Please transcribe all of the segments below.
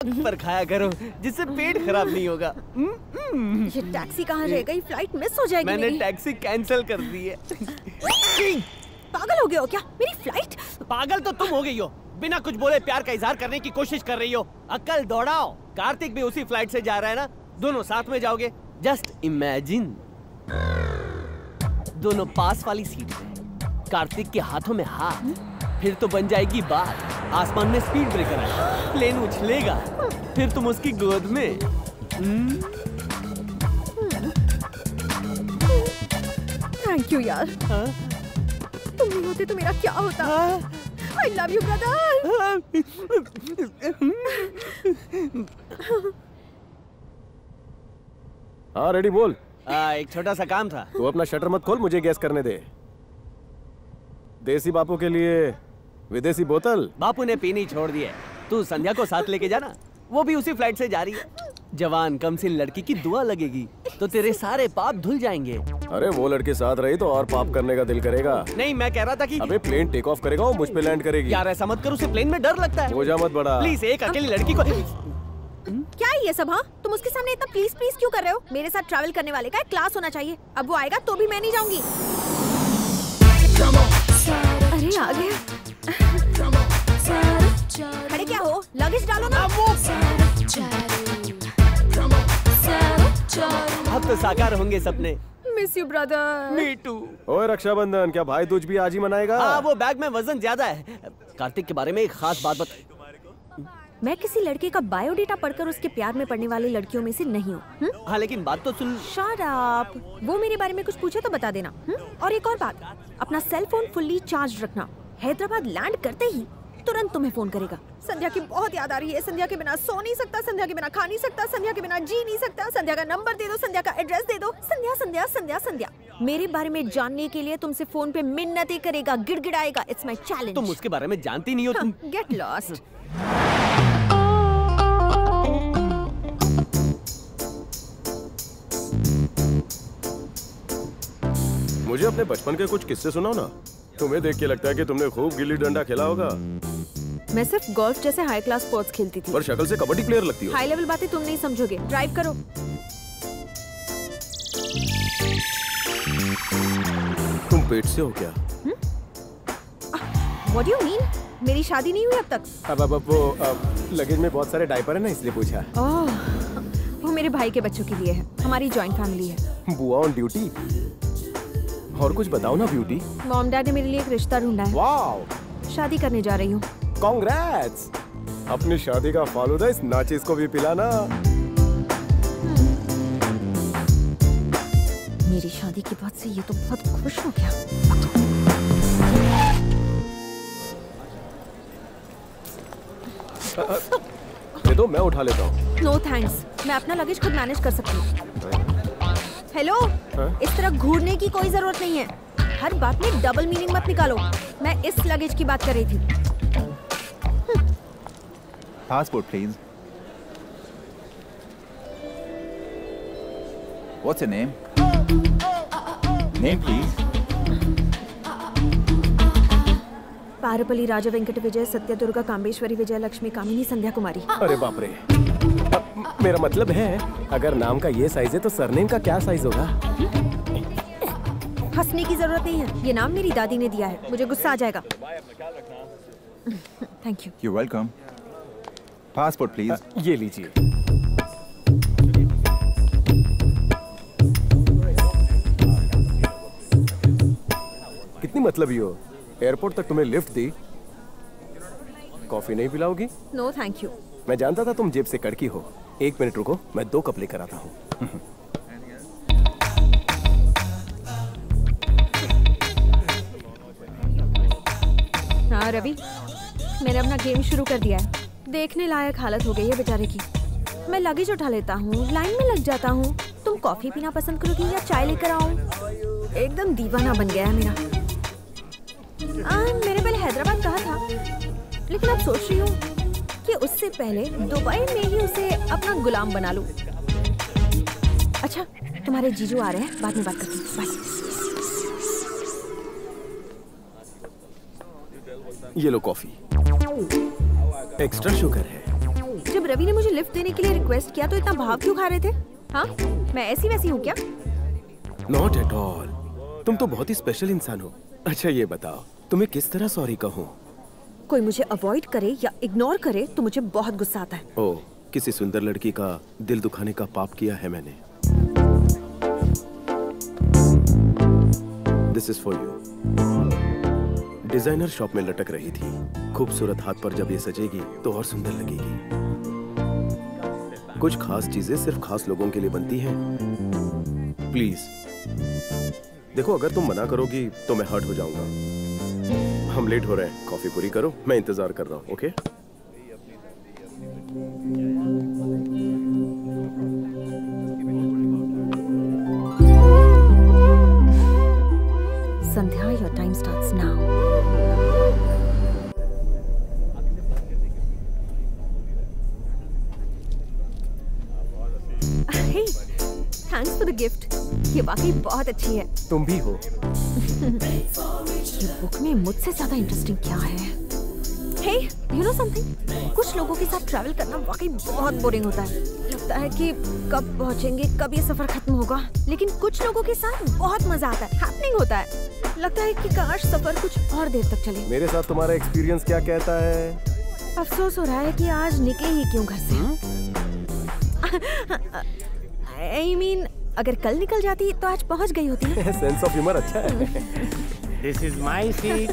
पर खाया करो जिससे पेट खराब नहीं होगा। ये टैक्सी कहाँ रह गई? फ्लाइट मिस हो जाएगी। मैंने टैक्सी कैंसिल कर दी है। पागल हो गए हो क्या? मेरी फ्लाइट? पागल तो तुम हो गई हो, बिना कुछ बोले प्यार का इजहार करने की कोशिश कर रही हो। अक्ल दौड़ाओ। कार्तिक भी उसी फ्लाइट से जा रहा है ना, दोनों साथ में जाओगे। जस्ट इमेजिन, दोनों पास वाली सीट पे, कार्तिक के हाथों में हाथ, फिर तो बन जाएगी बात। आसमान में स्पीड ब्रेकर है, प्लेन उछलेगा, फिर तुम उसकी गोद में। थैंक यू यार। तुम नहीं होते तो मेरा क्या होता? I love you brother। हाँ रेडी बोल। एक छोटा सा काम था। तू अपना शटर मत खोल, मुझे गैस करने दे। देसी बापू के लिए विदेशी बोतल। बापू ने पीनी छोड़ दी है, तू संध्या को साथ लेके जाना, वो भी उसी फ्लाइट से जा रही है। जवान कमसिन लड़की की दुआ लगेगी तो तेरे सारे पाप धुल जाएंगे। अरे वो लड़के साथ रही तो और पाप करने का दिल करेगा। नहीं, मैं कह रहा था कि अबे प्लेन टेक ऑफ करेगा, वो मुझ पे लैंड करेगी। यार ऐसा मत कर, उसे प्लेन में डर लगता है। हो जा मत बड़ा। प्लीज एक अकेली लड़की को। क्या है ये सब? हाँ, तुम उसके सामने इतना प्लीज प्लीज क्यों कर रहे हो? मेरे साथ ट्रैवल करने वाले का एक क्लास होना चाहिए। अब वो आएगा तो भी मैं नहीं जाऊंगी। अरे आ गया। खड़े क्या हो? लगेज डालो ना। अब तो साकार होंगे सपने। Miss you brother. Me too. ओए रक्षाबंधन, क्या भाई दूज भी आज ही मनाएगा? हाँ, वो बैग में वजन ज्यादा है। कार्तिक के बारे में एक खास बात बता। मैं किसी लड़के का बायोडेटा पढ़कर उसके प्यार में पड़ने वाली लड़कियों में से नहीं हूँ। हाँ लेकिन बात तो सुन। Shut up. वो मेरे बारे में कुछ पूछे तो बता देना। और एक और बात, अपना सेल फोन फुल्ली चार्ज रखना। हैदराबाद लैंड करते ही तुरंत तुम्हें फोन करेगा। संध्या की बहुत याद आ रही है। संध्या के बिना सो नहीं सकता, संध्या के बिना खा नहीं सकता, संध्या के बिना जी नहीं सकता। संध्या का नंबर दे दो, संध्या का एड्रेस दे दो। संध्या संध्या संध्या संध्या मेरे बारे में जानने के लिए तुमसे फोन पे मिन्नतें करेगा, गिड़गिड़ाएगा। It's my challenge. तुम उसके बारे में जानती नहीं हो। तुम गेट लॉस्ट। मुझे अपने बचपन के कुछ किस्से सुनाओ ना। तुम्हें देख के लगता है कि तुमने खूब गिल्ली डंडा खेला होगा। मैं सिर्फ गोल्फ जैसे हाई क्लास स्पोर्ट्स खेलती थी। पर शक्ल से कबड्डी प्लेयर लगती हो। हाई लेवल बातें तुम नहीं समझोगे। ड्राइव करो। तुम पेट से हो क्या? What do you mean? मेरी शादी नहीं हुई अब तक। अब वो लगेज में बहुत सारे डायपर है ना, इसलिए पूछा। वो मेरे भाई के बच्चों के लिए है। हमारी जॉइंट फैमिली है। बुआ ऑन ड्यूटी। और कुछ बताओ ना ब्यूटी। मॉम डैड ने मेरे लिए एक रिश्ता ढूंढा है। वाओ। शादी करने जा रही हूँ। कांग्रेट्स। अपनी शादी का फालूदा इस नाचिस को भी पिलाना। मेरी शादी की बात से ये तो बहुत खुश हो गया। दे दो, मैं उठा लेता हूँ। नो थैंक्स, मैं अपना लगेज खुद मैनेज कर सकती हूँ। हेलो, इस तरह घूरने की कोई जरूरत नहीं है। हर बात में डबल मीनिंग मत निकालो। मैं इस लगेज की बात कर रही थी। Passport, please. What's your name? Name, please. पारपली राजा वेंकट विजय सत्य दुर्गा कामेश्वरी विजय लक्ष्मी कामिनी संध्या कुमारी। अरे बाप रे। मेरा मतलब है, अगर नाम का ये साइज है तो सरनेम का क्या साइज होगा? हंसने की जरूरत नहीं है। ये नाम मेरी दादी ने दिया है। मुझे गुस्सा आ जाएगा। Thank you. You're welcome. Passport, please. ये लीजिए। कितनी मतलबी हो। एयरपोर्ट तक तुम्हें लिफ्ट दी, कॉफी नहीं पिलाओगी? No thank you. मैं जानता था तुम जेब से कड़की हो। 1 मिनट रुको, मैं 2 कप लेकर आता हूँ। हाँ रवि, मैंने अपना गेम शुरू कर दिया है। देखने लायक हालत हो गई है बेचारे की। मैं लगेज उठा लेता हूँ, लाइन में लग जाता हूँ। तुम कॉफी पीना पसंद करोगी या चाय लेकर आऊँ? एकदम दीवाना बन गया है मेरा। मैंने पहले हैदराबाद कहा था, लेकिन अब सोच रही हूँ कि उससे पहले दुबई में ही उसे अपना गुलाम बना लूं। अच्छा, तुम्हारे जीजू आ रहे हैं, बाद में बात करती हूँ। बाय। ये लो कॉफी, एक्स्ट्रा शुगर है। जब जब रवि ने मुझे लिफ्ट देने के लिए रिक्वेस्ट किया तो इतना भाव क्यों खा रहे थे? हाँ, मैं ऐसी वैसी हूँ क्या? नॉट एट ऑल, तुम तो बहुत ही स्पेशल इंसान हो। अच्छा ये बताओ, तुम्हें किस तरह सॉरी कहूँ? कोई मुझे अवॉइड करे या इग्नोर करे तो मुझे बहुत गुस्सा आता है। ओह, किसी सुंदर लड़की का दिल दुखाने का पाप किया है मैंने। This is for you. Designer shop में लटक रही थी। खूबसूरत हाथ पर जब ये सजेगी तो और सुंदर लगेगी। कुछ खास चीजें सिर्फ खास लोगों के लिए बनती हैं। प्लीज देखो, अगर तुम मना करोगी तो मैं हर्ट हो जाऊंगा। हम लेट हो रहे हैं, कॉफी पूरी करो, मैं इंतजार कर रहा हूँ। Okay? Sandhya, your time starts now. Hey, thanks for the gift. ये वाकई बहुत अच्छी है। तुम भी हो। ये बुक में मुझसे ज्यादा इंटरेस्टिंग क्या है? Hey, you know something? कुछ लोगों के साथ ट्रैवल करना वाकई बहुत बोरिंग होता है। लगता है कि कब पहुंचेंगे, कब ये सफर खत्म होगा। लेकिन कुछ लोगों के साथ बहुत मजा आता है, हैपनिंग होता है। लगता है कि काश सफर कुछ और देर तक चले। मेरे साथ तुम्हारा एक्सपीरियंस क्या कहता है? अफसोस हो रहा है कि आज निकले ही क्यों घर से। I mean, अगर कल निकल जाती तो आज पहुंच गई होती ना। सेंस ऑफ ह्यूमर अच्छा है। This is my seat.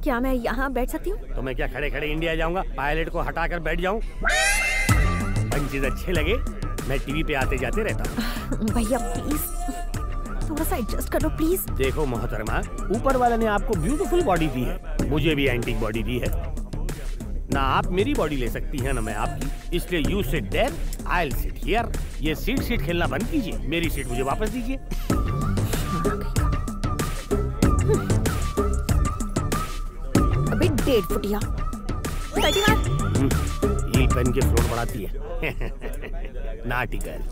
क्या मैं यहाँ बैठ सकती हूँ? तो मैं क्या खड़े खड़े इंडिया जाऊंगा? पायलट को हटाकर बैठ जाऊं? पंचेज अच्छे लगे, मैं टीवी पे आते जाते रहता हूँ। भैया प्लीज थोड़ा सा एडजस्ट कर लो प्लीज। देखो मोहतरमा, ऊपर वाले ने आपको ब्यूटीफुल बॉडी दी है, मुझे भी एंटीक बॉडी दी है। ना आप मेरी बॉडी ले सकती हैं ना मैं आपकी, इसलिए you sit there, I will sit here. ये सीट खेलना बंद कीजिए, मेरी सीट मुझे वापस दीजिए। अबे 1.5 फुटिया हील पहन के फ्लोर बढ़ाती है। नाटी गर्ल।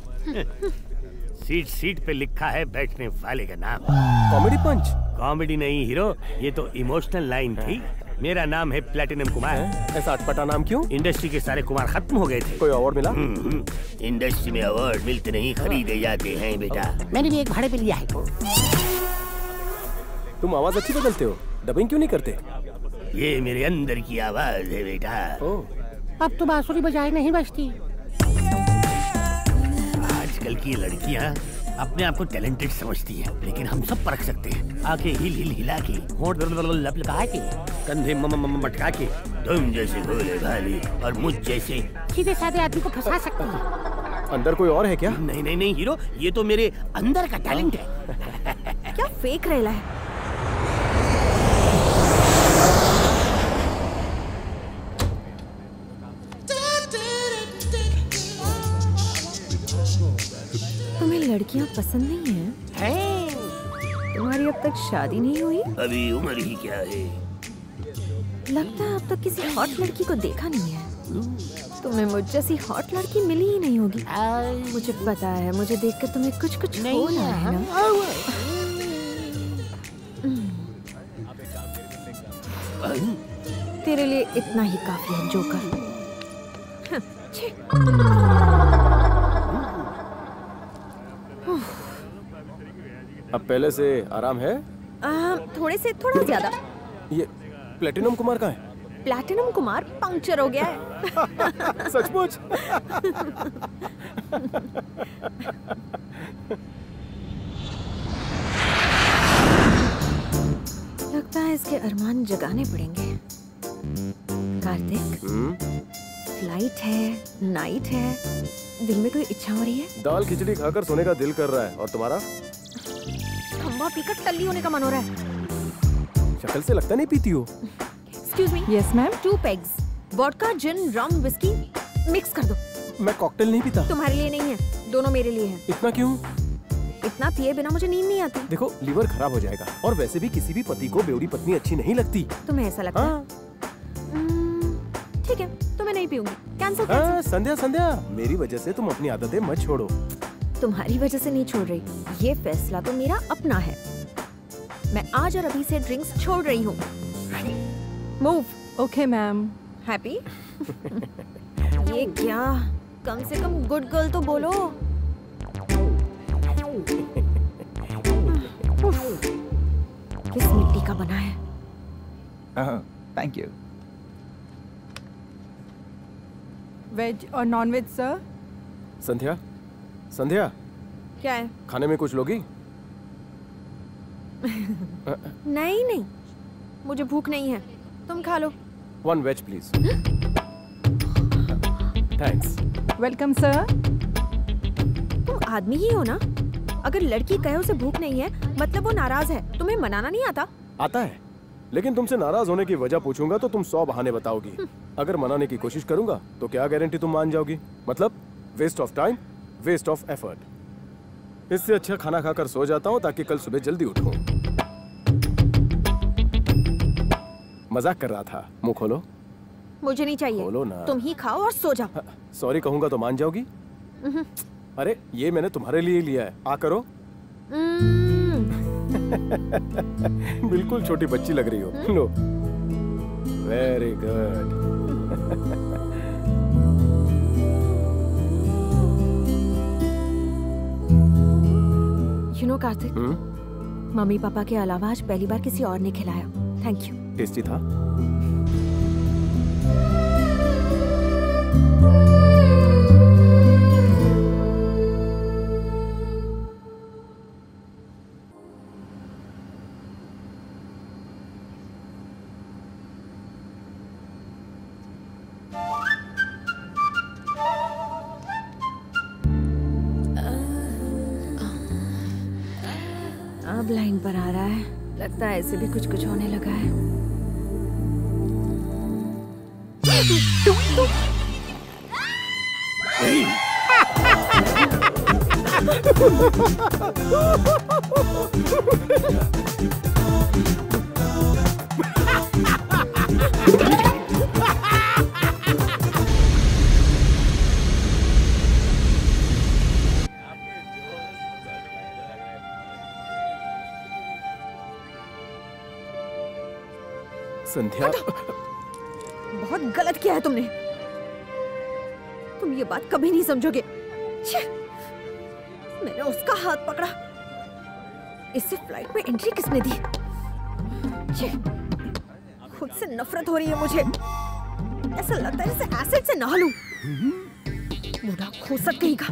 सीट पे लिखा है बैठने वाले का नाम। कॉमेडी पंच? कॉमेडी नहीं हीरो, ये तो इमोशनल लाइन थी। मेरा नाम है प्लेटिनम कुमार। ऐसा अटपटा नाम क्यों? इंडस्ट्री के सारे कुमार खत्म हो गए थे। कोई अवार्ड मिला? इंडस्ट्री में अवार्ड मिलते नहीं, खरीदे जाते हैं बेटा। मैंने भी एक भाड़े पे लिया है। तुम आवाज अच्छी बदलते हो, डबिंग क्यों नहीं करते? ये मेरे अंदर की आवाज है बेटा। अब तो बांसुरी बजाए नहीं बजती। आजकल की लड़कियां अपने आप को टैलेंटेड समझती हैं, लेकिन हम सब परख सकते हैं। आके हिल हिला के, होंठ लप लगा के, कंधे मटका के, तुम जैसे भोले भाले और मुझ जैसे सीधे साधे आदमी को फंसा सकती है। अंदर कोई और है क्या? नहीं हीरो, ये तो मेरे अंदर का टैलेंट है। क्या फेक रहेला है? तुम्हें लड़कियां पसंद नहीं है? तुम्हारी अब तक शादी नहीं हुई? अभी उम्र ही क्या है। लगता है अब तक किसी हॉट लड़की को देखा नहीं है। तुम्हें मुझ जैसी हॉट लड़की मिली ही नहीं होगी। मुझे पता है, मुझे देखकर तुम्हें कुछ कुछ हो रहा है ना। तेरे लिए इतना ही काफी है जोकर। अब पहले से आराम है? थोड़ा ज्यादा। ये प्लेटिनम कुमार कहाँ है? प्लैटिनम कुमार पंक्चर हो गया है। सचमुच? लगता है इसके अरमान जगाने पड़ेंगे। कार्तिक, फ्लाइट है, नाइट है, दिल में कोई इच्छा हो रही है? दाल खिचड़ी खाकर सोने का दिल कर रहा है। और तुम्हारा? खंबा पीकर टल्ली होने का मन हो रहा है। शक्ल से लगता नहीं पीती हो। Excuse me? Yes, ma'am. 2 pegs, vodka, जिन, रम, विस्की मिक्स कर दो। मैं कॉकटेल नहीं पीता। तुम्हारे लिए नहीं है, दोनों मेरे लिए है। इतना क्यों? इतना पिए बिना मुझे नींद नहीं आती। देखो, लीवर खराब हो जाएगा, और वैसे भी किसी भी पति को बेवड़ी पत्नी अच्छी नहीं लगती। तुम्हें ऐसा लगता है? ठीक है, तो मैं नहीं पीऊंगी। कैंसिल। संध्या, मेरी वजह से तुम अपनी आदतें मत छोड़ो। तुम्हारी वजह से नहीं छोड़ रही, ये फैसला तो मेरा अपना है। मैं आज और अभी से ड्रिंक्स छोड़ रही हूँ। मूव। Okay, ma'am. हैप्पी? ये क्या? कम से कम गुड गर्ल तो बोलो। किस मिट्टी का बना है? Oh, thank you. वेज और नॉन वेज सर? संध्या, संध्या, क्या है? खाने में कुछ लोगी? नहीं नहीं, मुझे भूख नहीं है, तुम खा लो। 1 veg please. Thanks. Welcome sir. तुम आदमी ही हो ना? अगर लड़की कहे उसे भूख नहीं है मतलब वो नाराज है, तुम्हें मनाना नहीं आता? आता है, लेकिन तुमसे नाराज होने की वजह पूछूंगा तो तुम 100 बहाने बताओगी। अगर मनाने की कोशिश करूंगा तो क्या गारंटी तुम मान जाओगी? मतलब waste of time, waste of effort. इससे अच्छा खाना खाकर सो जाता हूँ ताकि कल सुबह जल्दी उठूं। मजाक कर रहा था, मुंह खोलो। मुझे नहीं चाहिए, बोलो ना। तुम ही खाओ और सो जाओ। सॉरी कहूंगा तो मान जाओगी? अरे ये मैंने तुम्हारे लिए लिया है, आ करो। बिल्कुल छोटी बच्ची लग रही हो। लो। Very good. You know Kartik, mummy papa के अलावा आज पहली बार किसी और ने खिलाया। Thank you. टेस्टी था? अब लाइन पर आ रहा है, लगता है ऐसे भी कुछ कुछ होने लगा है। संध्या, बहुत गलत किया है तुमने। तुम ये बात कभी नहीं समझोगे। छे! मैंने उसका हाथ पकड़ा, इससे फ्लाइट में एंट्री किसने दी? छे! खुद से नफरत हो रही है मुझे। ऐसा लगता है जैसे एसिड से नहा लूं। बूढ़ा खोसट कहीं का।